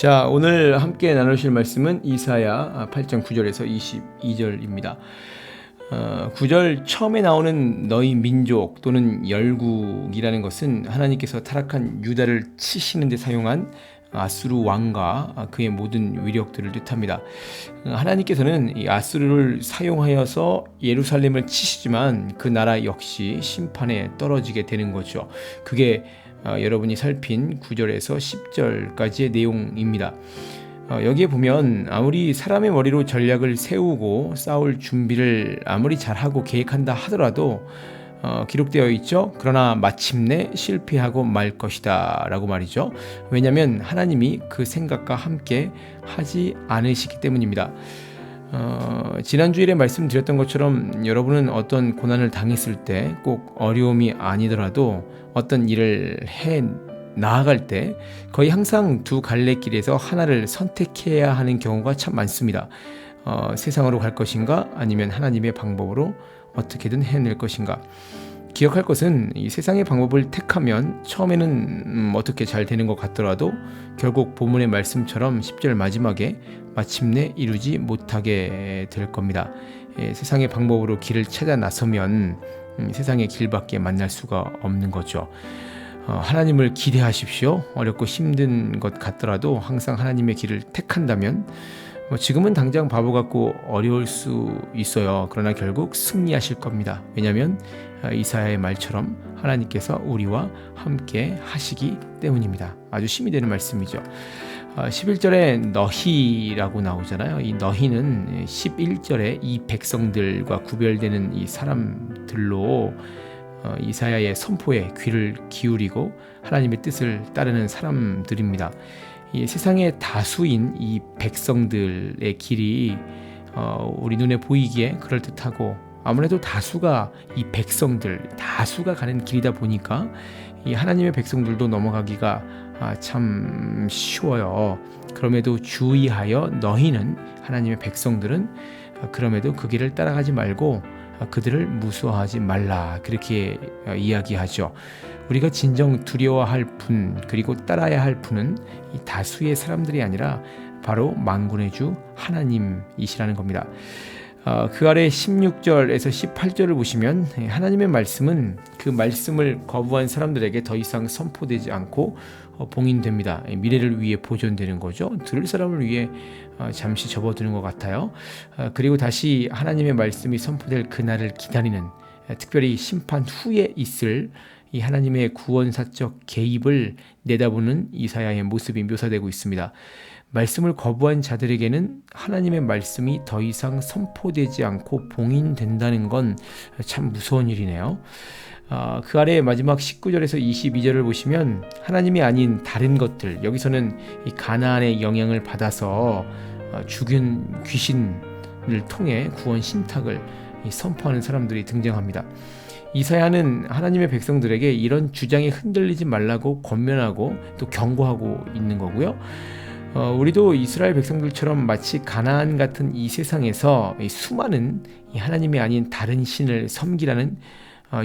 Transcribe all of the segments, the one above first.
자, 오늘 함께 나누실 말씀은 이사야 8장 9절에서 22절입니다. 9절 처음에 나오는 너희 민족 또는 열국이라는 것은 하나님께서 타락한 유다를 치시는 데 사용한 아수르 왕과 그의 모든 위력들을 뜻합니다. 하나님께서는 이 아수르를 사용하여서 예루살렘을 치시지만 그 나라 역시 심판에 떨어지게 되는 거죠. 그게 여러분이 살핀 9절에서 10절까지의 내용입니다. 여기에 보면 아무리 사람의 머리로 전략을 세우고 싸울 준비를 아무리 잘하고 계획한다 하더라도 기록되어 있죠. 그러나 마침내 실패하고 말 것이다 라고 말이죠. 왜냐하면 하나님이 그 생각과 함께 하지 않으시기 때문입니다. 지난주일에 말씀드렸던 것처럼 여러분은 어떤 고난을 당했을 때 꼭 어려움이 아니더라도 어떤 일을 해 나아갈 때 거의 항상 두 갈래 길에서 하나를 선택해야 하는 경우가 참 많습니다. 세상으로 갈 것인가 아니면 하나님의 방법으로 어떻게든 해낼 것인가. 기억할 것은 이 세상의 방법을 택하면 처음에는 어떻게 잘 되는 것 같더라도 결국 본문의 말씀처럼 10절 마지막에 마침내 이루지 못하게 될 겁니다. 세상의 방법으로 길을 찾아 나서면 세상의 길밖에 만날 수가 없는 거죠. 하나님을 기대하십시오. 어렵고 힘든 것 같더라도 항상 하나님의 길을 택한다면 지금은 당장 바보 같고 어려울 수 있어요. 그러나 결국 승리하실 겁니다. 왜냐하면 이사야의 말처럼 하나님께서 우리와 함께 하시기 때문입니다. 아주 힘이 되는 말씀이죠. 11절에 너희라고 나오잖아요. 이 너희는 11절에 이 백성들과 구별되는 이 사람들로 이사야의 선포에 귀를 기울이고 하나님의 뜻을 따르는 사람들입니다. 이 세상의 다수인 이 백성들의 길이 우리 눈에 보이기에 그럴듯하고 아무래도 다수가 이 백성들 다수가 가는 길이다 보니까 이 하나님의 백성들도 넘어가기가 참 쉬워요. 그럼에도 주의하여 너희는 하나님의 백성들은 그럼에도 그 길을 따라가지 말고 그들을 무서워하지 말라 그렇게 이야기하죠. 우리가 진정 두려워할 분 그리고 따라야 할 분은 이 다수의 사람들이 아니라 바로 만군의 주 하나님이시라는 겁니다. 그 아래 16절에서 18절을 보시면 하나님의 말씀은 그 말씀을 거부한 사람들에게 더 이상 선포되지 않고 봉인됩니다. 미래를 위해 보존되는 거죠. 들을 사람을 위해 잠시 접어두는 것 같아요. 그리고 다시 하나님의 말씀이 선포될 그날을 기다리는 특별히 심판 후에 있을 이 하나님의 구원사적 개입을 내다보는 이사야의 모습이 묘사되고 있습니다. 말씀을 거부한 자들에게는 하나님의 말씀이 더 이상 선포되지 않고 봉인된다는 건 참 무서운 일이네요. 그 아래 마지막 19절에서 22절을 보시면 하나님이 아닌 다른 것들, 여기서는 이 가나안의 영향을 받아서 죽은 귀신을 통해 구원 신탁을 선포하는 사람들이 등장합니다. 이사야는 하나님의 백성들에게 이런 주장에 흔들리지 말라고 권면하고 또 경고하고 있는 거고요. 우리도 이스라엘 백성들처럼 마치 가나안 같은 이 세상에서 이 수많은 이 하나님이 아닌 다른 신을 섬기라는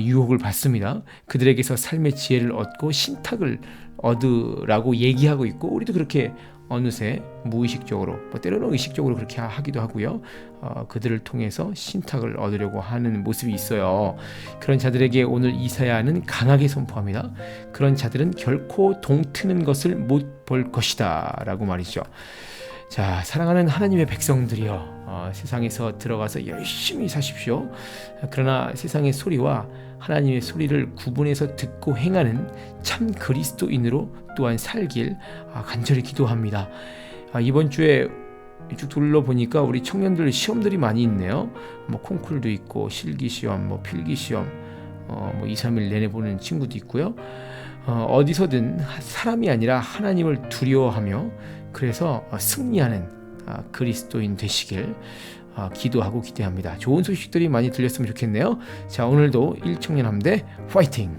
유혹을 받습니다. 그들에게서 삶의 지혜를 얻고 신탁을 얻으라고 얘기하고 있고 우리도 그렇게 어느새 무의식적으로 때로는 의식적으로 그렇게 하기도 하고요. 그들을 통해서 신탁을 얻으려고 하는 모습이 있어요. 그런 자들에게 오늘 이사야는 강하게 선포합니다. 그런 자들은 결코 동트는 것을 못 볼 것이다 라고 말이죠. 자, 사랑하는 하나님의 백성들이여, 세상에서 들어가서 열심히 사십시오. 그러나 세상의 소리와 하나님의 소리를 구분해서 듣고 행하는 참 그리스도인으로 또한 살길 간절히 기도합니다. 이번 주에 쭉 둘러보니까 우리 청년들 시험들이 많이 있네요. 콩쿨도 있고 실기시험, 필기시험 2, 3일 내내 보는 친구도 있고요. 어디서든 사람이 아니라 하나님을 두려워하며 그래서 승리하는 그리스도인 되시길 기도하고 기대합니다. 좋은 소식들이 많이 들렸으면 좋겠네요. 자, 오늘도 1청년 함대 파이팅!